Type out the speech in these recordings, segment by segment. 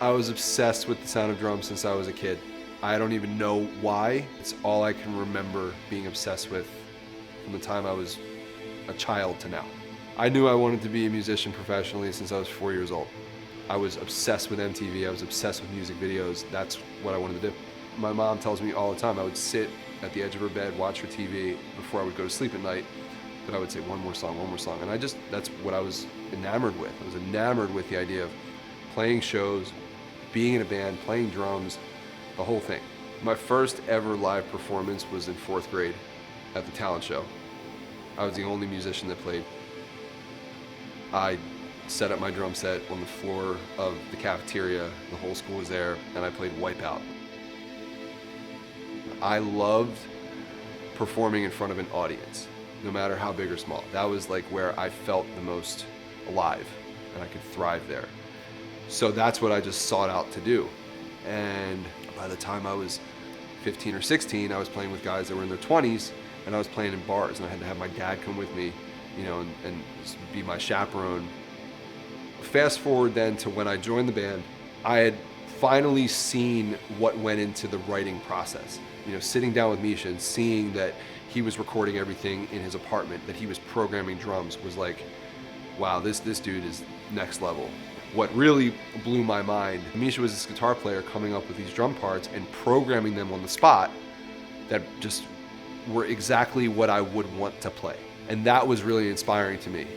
I was obsessed with the sound of drums since I was a kid. I don't even know why. It's all I can remember being obsessed with from the time I was a child to now. I knew I wanted to be a musician professionally since I was 4 years old. I was obsessed with MTV. I was obsessed with music videos. That's what I wanted to do. My mom tells me all the time I would sit at the edge of her bed, watch her TV before I would go to sleep at night. But I would say one more song. And that's what I was enamored with. I was enamored with the idea of playing shows, being in a band, playing drums, the whole thing. My first ever live performance was in 4th grade at the talent show. I was the only musician that played. I set up my drum set on the floor of the cafeteria. The whole school was there, and I played Wipeout. I loved performing in front of an audience, no matter how big or small. That was like where I felt the most alive, and I could thrive there. So that's what I just sought out to do. And by the time I was 15 or 16, I was playing with guys that were in their 20s, and I was playing in bars, and I had to have my dad come with me, and be my chaperone. Fast forward then to when I joined the band, I had finally seen what went into the writing process. Sitting down with Misha and seeing that he was recording everything in his apartment, that he was programming drums, was like, wow, this dude is next level. What really blew my mind, Misha was this guitar player coming up with these drum parts and programming them on the spot that just were exactly what I would want to play. And that was really inspiring to me.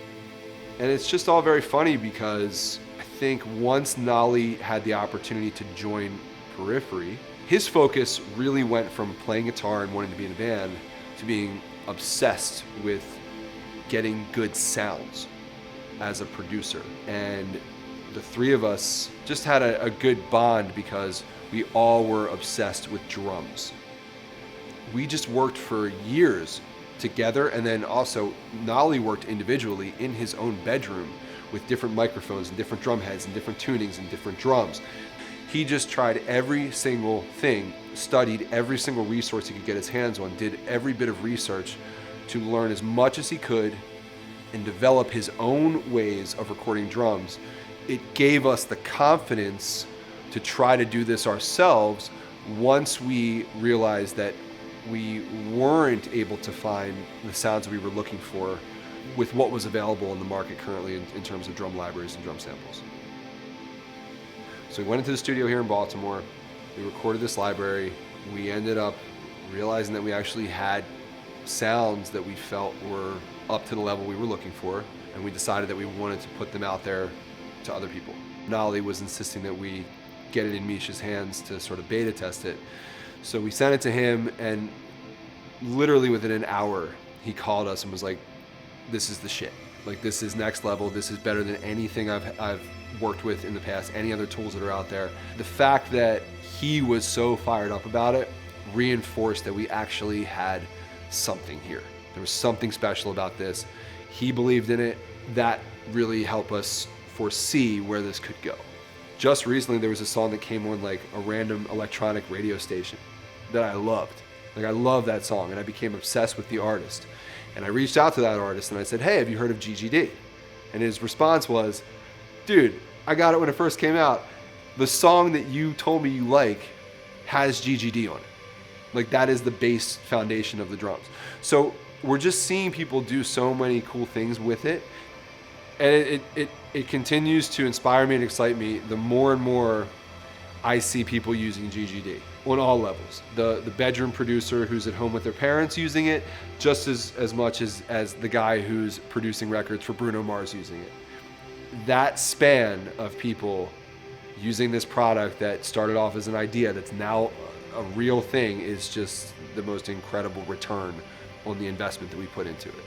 And it's just all very funny because I think once Nolly had the opportunity to join Periphery, his focus really went from playing guitar and wanting to be in a band to being obsessed with getting good sounds as a producer. And the three of us just had a good bond because we all were obsessed with drums. We just worked for years together, and then also Nolly worked individually in his own bedroom with different microphones and different drum heads and different tunings and different drums. He just tried every single thing, studied every single resource he could get his hands on, did every bit of research to learn as much as he could and develop his own ways of recording drums. It gave us the confidence to try to do this ourselves once we realized that we weren't able to find the sounds we were looking for with what was available in the market currently in terms of drum libraries and drum samples. So we went into the studio here in Baltimore, we recorded this library, we ended up realizing that we actually had sounds that we felt were up to the level we were looking for, and we decided that we wanted to put them out there to other people. Nolly was insisting that we get it in Misha's hands to sort of beta test it. So we sent it to him, and literally within an hour, he called us and was like, this is the shit. Like, this is next level. This is better than anything I've worked with in the past, any other tools that are out there. The fact that he was so fired up about it reinforced that we actually had something here. There was something special about this. He believed in it. That really helped us foresee where this could go. Just recently, there was a song that came on like a random electronic radio station that I loved. Like, I love that song, and I became obsessed with the artist. And I reached out to that artist and I said, hey, have you heard of GGD? And his response was, dude, I got it when it first came out. The song that you told me you like has GGD on it. Like, that is the base foundation of the drums. So we're just seeing people do so many cool things with it. And it continues to inspire me and excite me the more and more I see people using GGD on all levels. The bedroom producer who's at home with their parents using it, just as much as the guy who's producing records for Bruno Mars using it. That span of people using this product that started off as an idea that's now a real thing is just the most incredible return on the investment that we put into it.